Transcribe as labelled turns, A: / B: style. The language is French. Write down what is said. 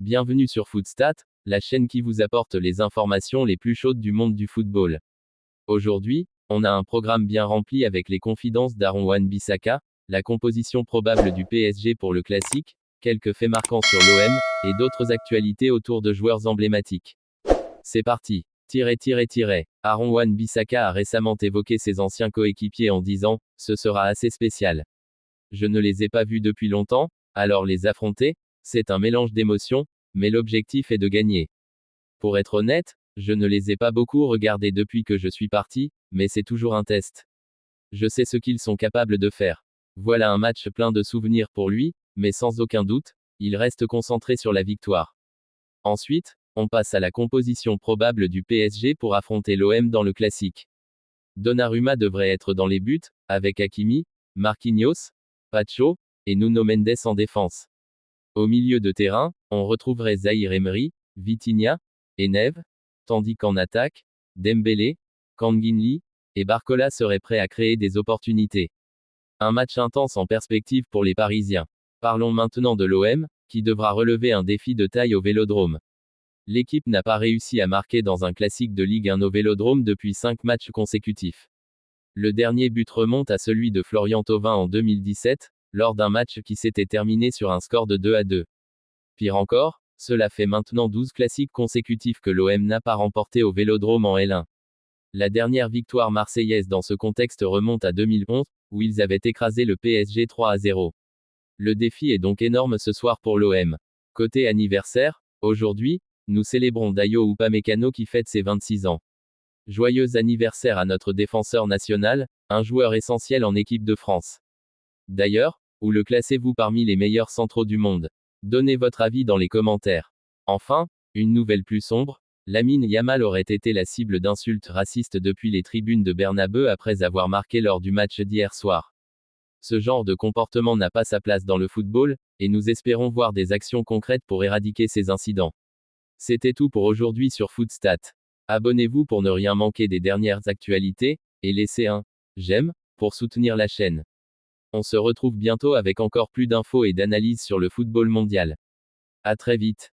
A: Bienvenue sur Footstat, la chaîne qui vous apporte les informations les plus chaudes du monde du football. Aujourd'hui, on a un programme bien rempli avec les confidences d'Aaron Wan-Bissaka, la composition probable du PSG pour le classique, quelques faits marquants sur l'OM, et d'autres actualités autour de joueurs emblématiques. C'est parti. Aaron Wan-Bissaka a récemment évoqué ses anciens coéquipiers en disant « Ce sera assez spécial. Je ne les ai pas vus depuis longtemps, alors les affronter, c'est un mélange d'émotions, mais l'objectif est de gagner. Pour être honnête, je ne les ai pas beaucoup regardés depuis que je suis parti, mais c'est toujours un test. Je sais ce qu'ils sont capables de faire. Voilà un match plein de souvenirs pour lui, mais sans aucun doute, il reste concentré sur la victoire. Ensuite, on passe à la composition probable du PSG pour affronter l'OM dans le classique. Donnarumma devrait être dans les buts, avec Hakimi, Marquinhos, Pacho, et Nuno Mendes en défense. Au milieu de terrain, on retrouverait Zahir Emery, Vitinha, et Neve, tandis qu'en attaque, Dembélé, Kangin Lee, et Barcola seraient prêts à créer des opportunités. Un match intense en perspective pour les Parisiens. Parlons maintenant de l'OM, qui devra relever un défi de taille au Vélodrome. L'équipe n'a pas réussi à marquer dans un classique de Ligue 1 au Vélodrome depuis 5 matchs consécutifs. Le dernier but remonte à celui de Florian Thauvin en 2017, lors d'un match qui s'était terminé sur un score de 2-2. Pire encore, cela fait maintenant 12 classiques consécutifs que l'OM n'a pas remporté au Vélodrome en L1. La dernière victoire marseillaise dans ce contexte remonte à 2011, où ils avaient écrasé le PSG 3-0. Le défi est donc énorme ce soir pour l'OM. Côté anniversaire, aujourd'hui, nous célébrons Dayo Upamecano qui fête ses 26 ans. Joyeux anniversaire à notre défenseur national, un joueur essentiel en équipe de France. D'ailleurs, où le classez-vous parmi les meilleurs centraux du monde? Donnez votre avis dans les commentaires. Enfin, une nouvelle plus sombre, Lamine Yamal aurait été la cible d'insultes racistes depuis les tribunes de Bernabeu après avoir marqué lors du match d'hier soir. Ce genre de comportement n'a pas sa place dans le football, et nous espérons voir des actions concrètes pour éradiquer ces incidents. C'était tout pour aujourd'hui sur Footstat. Abonnez-vous pour ne rien manquer des dernières actualités, et laissez un j'aime pour soutenir la chaîne. On se retrouve bientôt avec encore plus d'infos et d'analyses sur le football mondial. À très vite.